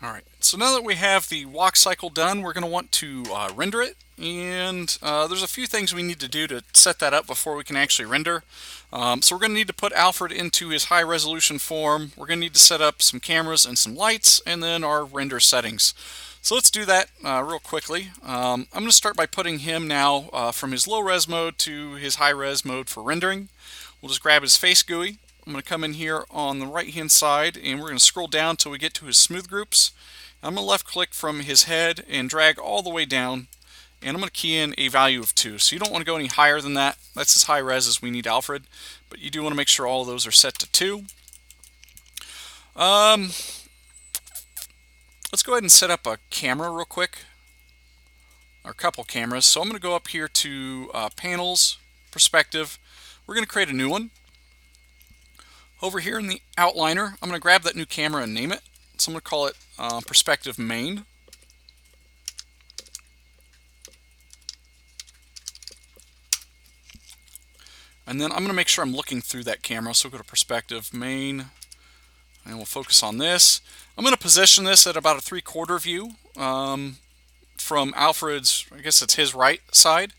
Alright, so now that we have the walk cycle done, we're going to want to render it. And there's a few things we need to do to set that up before we can actually render. So we're going to need to put Alfred into his high resolution form. We're going to need to set up some cameras and some lights, and then our render settings. So let's do that real quickly. I'm going to start by putting him now from his low res mode to his high res mode for rendering. We'll just grab his face GUI. I'm going to come in here on the right hand side, and we're going to scroll down until we get to his smooth groups. I'm going to left click from his head and drag all the way down, and I'm going to key in a value of 2. So you don't want to go any higher than that. That's as high res as we need Alfred, but you do want to make sure all of those are set to 2. Let's go ahead and set up a camera real quick, or a couple cameras. So I'm going to go up here to Panels, Perspective. We're going to create a new one. Over here in the outliner, I'm going to grab that new camera and name it. So I'm going to call it Perspective Main. And then I'm going to make sure I'm looking through that camera. So we'll go to Perspective Main, and we'll focus on this. I'm going to position this at about a 3/4 view from Alfred's, I guess it's his right side.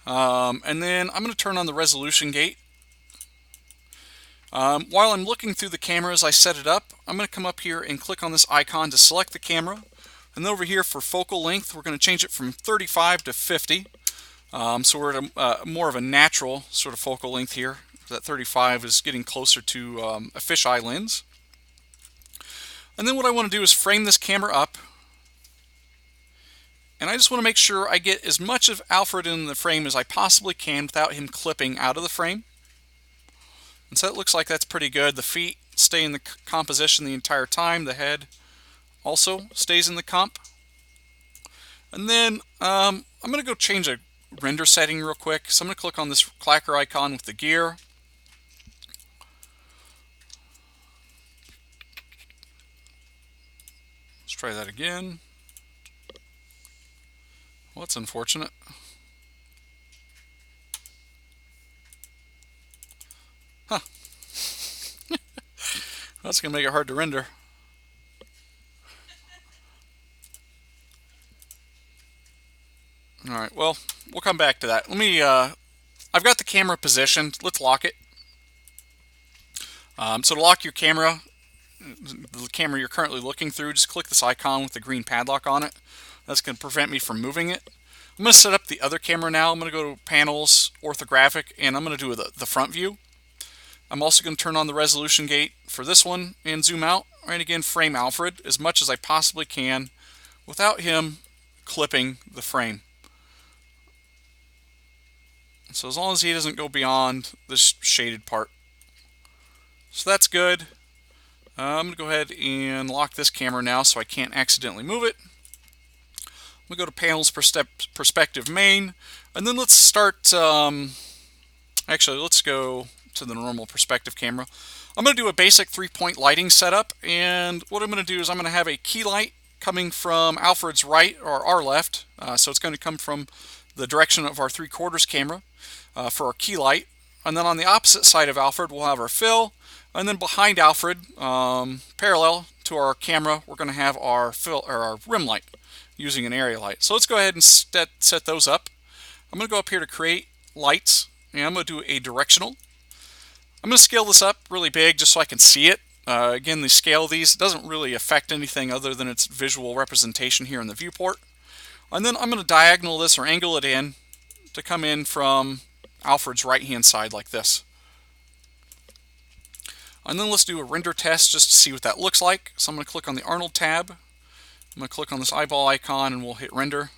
And then I'm going to turn on the resolution gate. While I'm looking through the camera as I set it up, I'm going to come up here and click on this icon to select the camera. And then over here for focal length, we're going to change it from 35 to 50. So we're at more of a natural sort of focal length here. That 35 is getting closer to a fisheye lens. And then what I want to do is frame this camera up. And I just want to make sure I get as much of Alfred in the frame as I possibly can without him clipping out of the frame. And so it looks like that's pretty good. The feet stay in the composition the entire time. The head also stays in the comp. And then I'm going to go change a render setting real quick. So I'm going to click on this clacker icon with the gear. Let's try that again. Well, that's unfortunate. Huh. That's going to make it hard to render. Alright, well, we'll come back to that. Let me, I've got the camera positioned. Let's lock it. So to lock your camera, the camera you're currently looking through, just click this icon with the green padlock on it. That's going to prevent me from moving it. I'm going to set up the other camera now. I'm going to go to Panels, Orthographic, and I'm going to do the front view. I'm also going to turn on the resolution gate for this one and zoom out. And again, frame Alfred as much as I possibly can without him clipping the frame. So as long as he doesn't go beyond this shaded part. So that's good. I'm going to go ahead and lock this camera now so I can't accidentally move it. I'm going to go to Panels, Perspective Main, and then let's start, actually let's go to the normal perspective camera. I'm going to do a basic 3-point lighting setup, and what I'm going to do is I'm going to have a key light coming from Alfred's right, or our left, so it's going to come from the direction of our 3/4 camera for our key light. And then on the opposite side of Alfred, we'll have our fill. And then behind Alfred, parallel to our camera, we're going to have our fill or our rim light using an area light. So let's go ahead and set those up. I'm going to go up here to create lights, and I'm going to do a directional. I'm going to scale this up really big just so I can see it. Again, the scale of these doesn't really affect anything other than its visual representation here in the viewport. And then I'm going to diagonal this or angle it in to come in from Alfred's right-hand side like this. And then let's do a render test just to see what that looks like. So I'm going to click on the Arnold tab. I'm going to click on this eyeball icon and we'll hit render.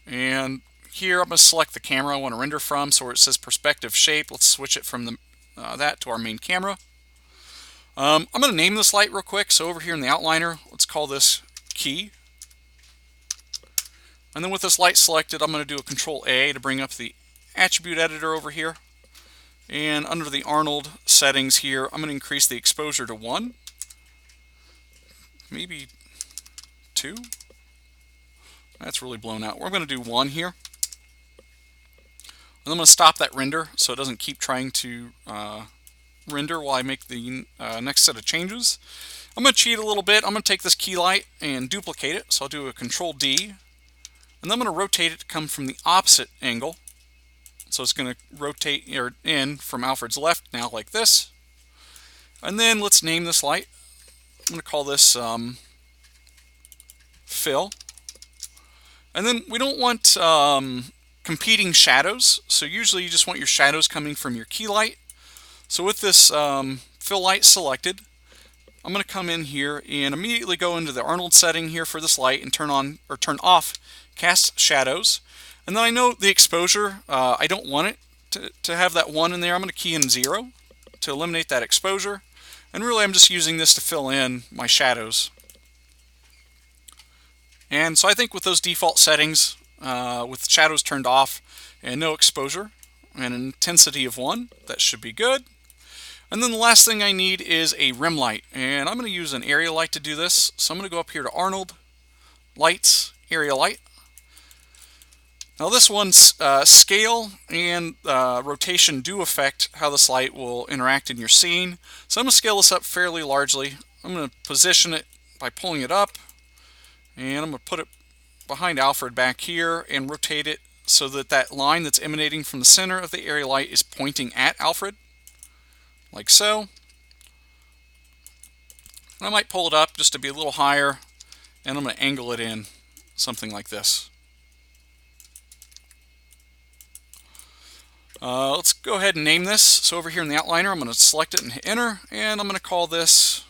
And here I'm going to select the camera I want to render from. So where it says perspective shape, let's switch it from that to our main camera. I'm going to name this light real quick. So over here in the outliner, let's call this key. And then with this light selected, I'm going to do a Control A to bring up the attribute editor over here. And under the Arnold settings here, I'm going to increase the exposure to 1. Maybe 2. That's really blown out. We're going to do 1 here. And I'm going to stop that render so it doesn't keep trying to render while I make the next set of changes. I'm going to cheat a little bit. I'm going to take this key light and duplicate it. So I'll do a Control D. And then I'm going to rotate it to come from the opposite angle. So it's going to rotate in from Alfred's left now like this. And then let's name this light. I'm going to call this Fill. And then we don't want competing shadows. So usually you just want your shadows coming from your key light. So with this fill light selected, I'm going to come in here and immediately go into the Arnold setting here for this light and turn on or turn off cast shadows. And then I know the exposure, I don't want it to have that 1 in there. I'm going to key in 0 to eliminate that exposure. And really I'm just using this to fill in my shadows. And so I think with those default settings, with shadows turned off and no exposure and an intensity of 1, that should be good. And then the last thing I need is a rim light. And I'm going to use an area light to do this. So I'm going to go up here to Arnold, Lights, Area Light. Now this one's scale and rotation do affect how this light will interact in your scene. So I'm going to scale this up fairly largely. I'm going to position it by pulling it up. And I'm going to put it behind Alfred back here and rotate it so that that line that's emanating from the center of the area light is pointing at Alfred. Like so. And I might pull it up just to be a little higher, and I'm going to angle it in, something like this. Let's go ahead and name this. So over here in the outliner, I'm going to select it and hit enter, and I'm going to call this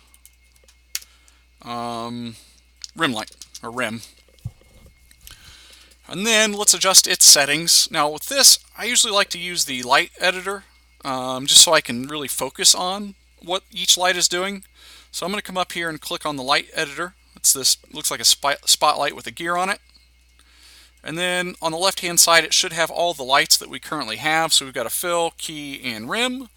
rim light, or rim. And then let's adjust its settings. Now with this, I usually like to use the light editor, just so I can really focus on what each light is doing. So I'm going to come up here and click on the light editor. It's this, looks like a spotlight with a gear on it. And then on the left hand side it should have all the lights that we currently have. So we've got a fill, key, and rim.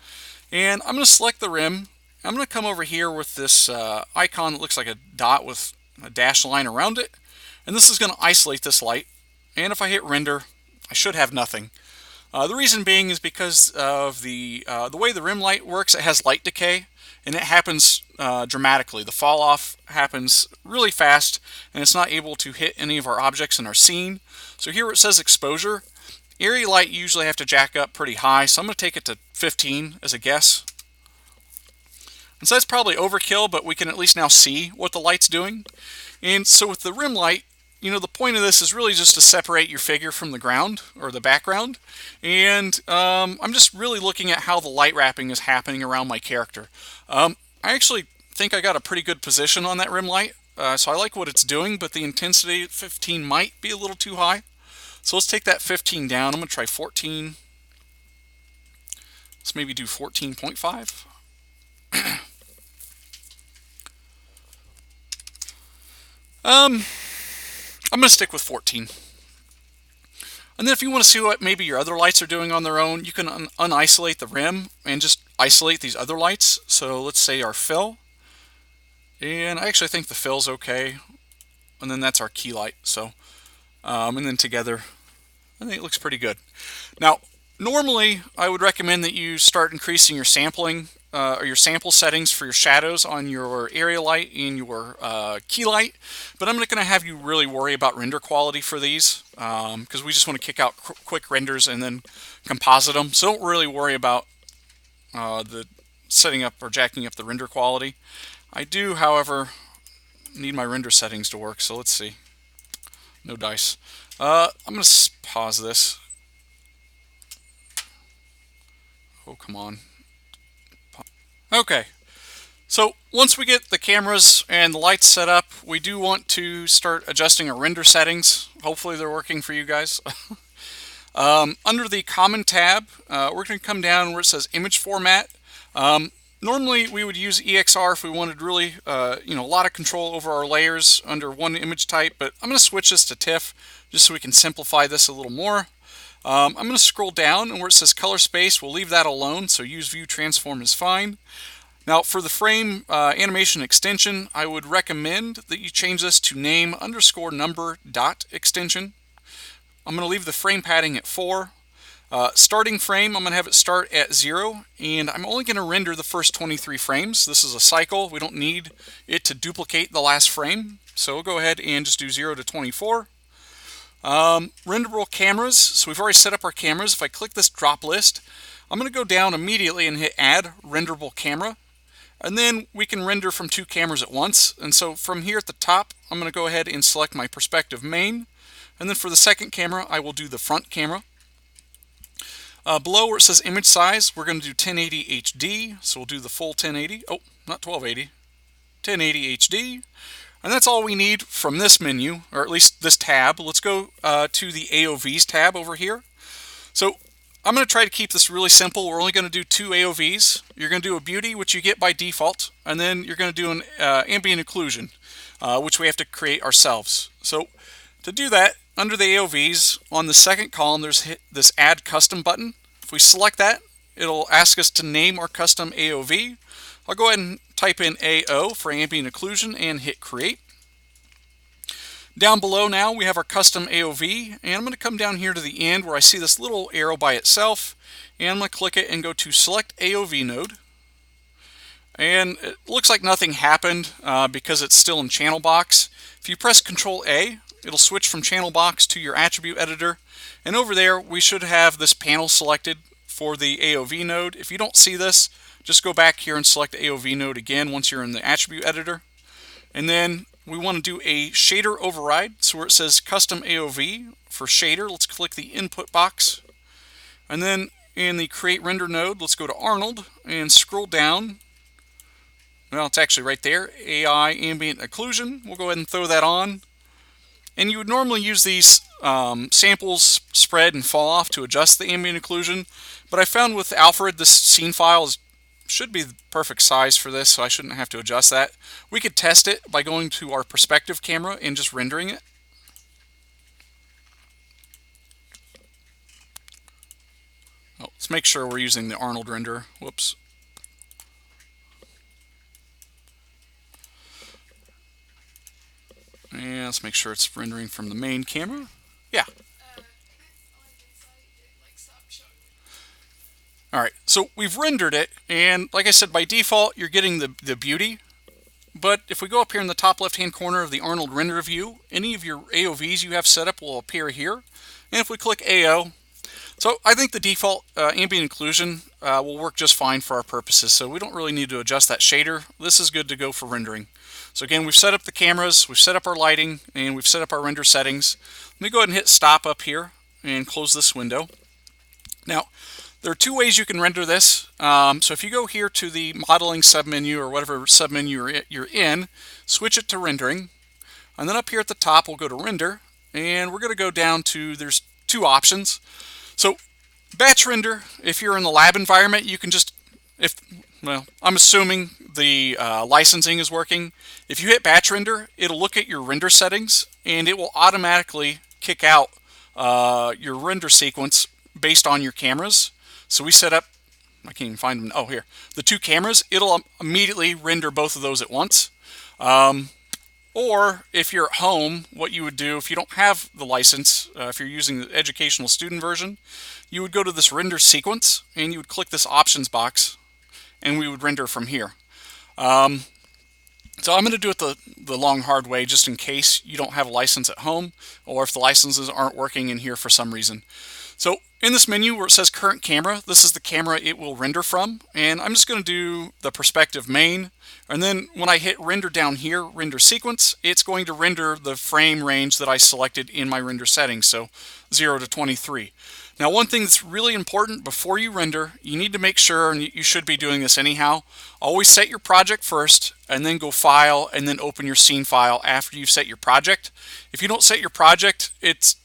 And I'm going to select the rim. I'm going to come over here with this icon that looks like a dot with a dashed line around it. And this is going to isolate this light. And if I hit render, I should have nothing. The reason being is because of the way the rim light works. It has light decay, and it happens dramatically. The fall off happens really fast, and it's not able to hit any of our objects in our scene. So here where it says exposure, area light you usually have to jack up pretty high, so I'm going to take it to 15 as a guess. And so that's probably overkill, but we can at least now see what the light's doing. And so with the rim light, you know, the point of this is really just to separate your figure from the ground or the background. And I'm just really looking at how the light wrapping is happening around my character. I actually think I got a pretty good position on that rim light. So I like what it's doing, but the intensity at 15 might be a little too high. So let's take that 15 down. I'm going to try 14. Let's maybe do 14.5. I'm going to stick with 14. And then if you want to see what maybe your other lights are doing on their own, you can unisolate the rim and just isolate these other lights. So let's say our fill. And I actually think the fill's okay. And then that's our key light. So, and then together, I think it looks pretty good. Now, normally I would recommend that you start increasing your sampling or your sample settings for your shadows on your area light and your key light, but I'm not going to have you really worry about render quality for these because we just want to kick out quick renders and then composite them. So don't really worry about the setting up or jacking up the render quality. I do, however, need my render settings to work, so let's see. No dice. I'm going to pause this. Oh, come on. Okay, so once we get the cameras and the lights set up, we do want to start adjusting our render settings. Hopefully they're working for you guys. Under the Common tab, we're going to come down where it says Image Format. Normally we would use EXR if we wanted really a lot of control over our layers under one image type, but I'm going to switch this to TIFF just so we can simplify this a little more. I'm going to scroll down, and where it says color space, we'll leave that alone, so use view transform is fine. Now for the frame animation extension, I would recommend that you change this to name_number.extension. I'm going to leave the frame padding at 4. Starting frame, I'm going to have it start at 0, and I'm only going to render the first 23 frames. This is a cycle. We don't need it to duplicate the last frame. So we'll go ahead and just do 0 to 24. Renderable cameras. So we've already set up our cameras. If I click this drop list, I'm going to go down immediately and hit Add Renderable Camera. And then we can render from 2 cameras at once. And so from here at the top, I'm going to go ahead and select my perspective main. And then for the second camera, I will do the front camera. Below where it says image size, we're going to do 1080 HD. So we'll do the full 1080. Oh, not 1280. 1080 HD. And that's all we need from this menu, or at least this tab. Let's go to the AOVs tab over here. So I'm going to try to keep this really simple. We're only going to do 2 AOVs. You're going to do a beauty, which you get by default, and then you're going to do an ambient occlusion, which we have to create ourselves. So to do that, under the AOVs, on the second column, there's this Add Custom button. If we select that, it'll ask us to name our custom AOV. I'll go ahead and type in AO for ambient occlusion and hit Create. Down below now, we have our custom AOV, and I'm going to come down here to the end where I see this little arrow by itself, and I'm going to click it and go to Select AOV Node. And it looks like nothing happened because it's still in Channel Box. If you press Control A, it'll switch from Channel Box to your attribute editor. And over there, we should have this panel selected for the AOV node. If you don't see this, just go back here and select AOV node again once you're in the attribute editor. And then we want to do a shader override. So where it says Custom AOV for shader, let's click the input box. And then in the Create Render node, let's go to Arnold and scroll down. Well, it's actually right there. AI Ambient Occlusion. We'll go ahead and throw that on. And you would normally use these samples, spread, and fall off to adjust the ambient occlusion. But I found with Alfred, this scene file should be the perfect size for this, so I shouldn't have to adjust that. We could test it by going to our perspective camera and just rendering it. Oh, let's make sure we're using the Arnold render. Whoops. And let's make sure it's rendering from the main camera. Yeah. Alright, so we've rendered it, and like I said, by default, you're getting the beauty. But if we go up here in the top left-hand corner of the Arnold render view, any of your AOVs you have set up will appear here. And if we click AO, so I think the default ambient occlusion will work just fine for our purposes, so we don't really need to adjust that shader. This is good to go for rendering. So again, we've set up the cameras, we've set up our lighting, and we've set up our render settings. Let me go ahead and hit stop up here and close this window. Now, there are 2 ways you can render this. So if you go here to the modeling submenu or whatever submenu you're in, switch it to rendering. And then up here at the top, we'll go to render, and we're going to go down to, there's 2 options. So batch render, if you're in the lab environment, you can just, well, I'm assuming the licensing is working. If you hit batch render, it'll look at your render settings, and it will automatically kick out your render sequence based on your cameras. So we set up, I can't even find them, oh here, the 2 cameras, it'll immediately render both of those at once. Or if you're at home, what you would do if you don't have the license, if you're using the educational student version, you would go to this render sequence and you would click this options box and we would render from here. So I'm going to do it the long hard way just in case you don't have a license at home or if the licenses aren't working in here for some reason. So in this menu where it says current camera, this is the camera it will render from, and I'm just going to do the perspective main, and then when I hit render down here, render sequence, it's going to render the frame range that I selected in my render settings, so 0 to 23. Now one thing that's really important before you render, you need to make sure, and you should be doing this anyhow, always set your project first, and then go file, and then open your scene file after you've set your project. If you don't set your project, it's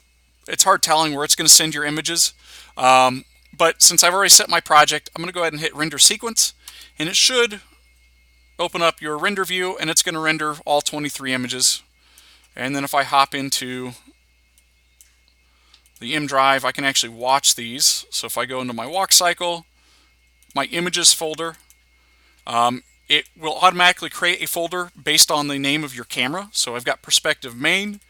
hard telling where it's going to send your images. But since I've already set my project, I'm going to go ahead and hit render sequence, and it should open up your render view, and it's going to render all 23 images. And then if I hop into the M drive, I can actually watch these. So if I go into my WalkCycle, my images folder, it will automatically create a folder based on the name of your camera. So I've got perspective main,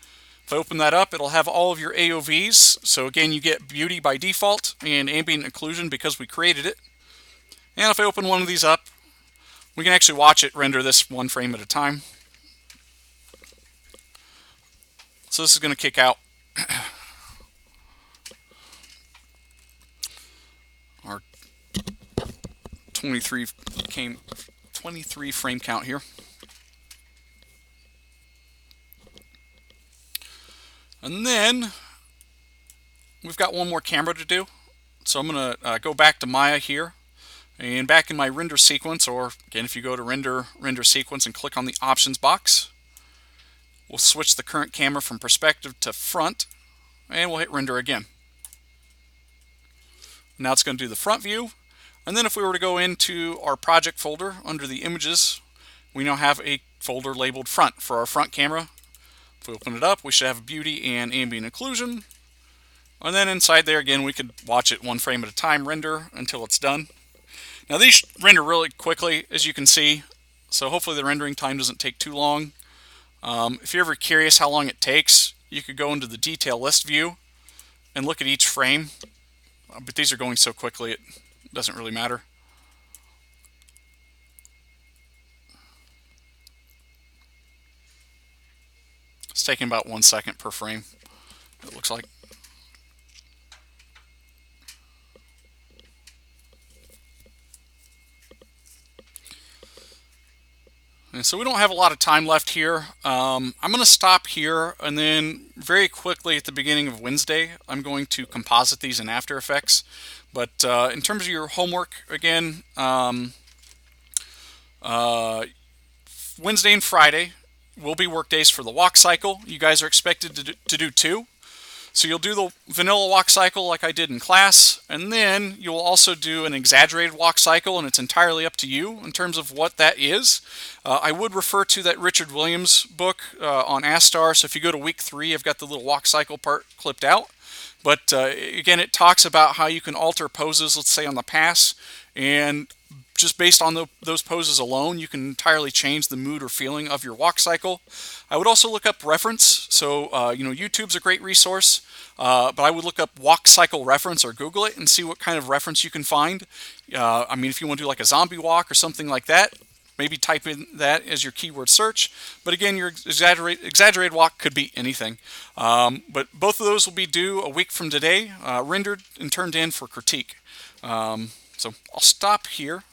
If I open that up, it'll have all of your AOVs. So again, you get beauty by default and ambient occlusion because we created it. And if I open one of these up, we can actually watch it render this one frame at a time. So this is going to kick out our 23 frame count here. And then we've got one more camera to do. So I'm going to go back to Maya here. And back in my render sequence, or again, if you go to render sequence and click on the options box, we'll switch the current camera from perspective to front, and we'll hit render again. Now it's going to do the front view. And then if we were to go into our project folder under the images, we now have a folder labeled front for our front camera. If we open it up, we should have beauty and ambient occlusion. And then inside there, again, we could watch it one frame at a time render until it's done. Now these render really quickly, as you can see, so hopefully the rendering time doesn't take too long. If you're ever curious how long it takes, you could go into the detail list view and look at each frame. But these are going so quickly it doesn't really matter. It's taking about 1 second per frame, it looks like. And so we don't have a lot of time left here. I'm going to stop here, and then very quickly at the beginning of Wednesday, I'm going to composite these in After Effects. But in terms of your homework, again, Wednesday and Friday will be work days for the walk cycle. You guys are expected to do 2. So you'll do the vanilla walk cycle like I did in class, and then you'll also do an exaggerated walk cycle, and it's entirely up to you in terms of what that is. I would refer to that Richard Williams book on Astar, so if you go to week 3, I've got the little walk cycle part clipped out. But again, it talks about how you can alter poses, let's say on the pass, and just based on those poses alone, you can entirely change the mood or feeling of your walk cycle. I would also look up reference. So, YouTube's a great resource, but I would look up walk cycle reference or Google it and see what kind of reference you can find. I mean, if you want to do like a zombie walk or something like that, maybe type in that as your keyword search. But again, your exaggerated walk could be anything. But both of those will be due a week from today, rendered and turned in for critique. So I'll stop here.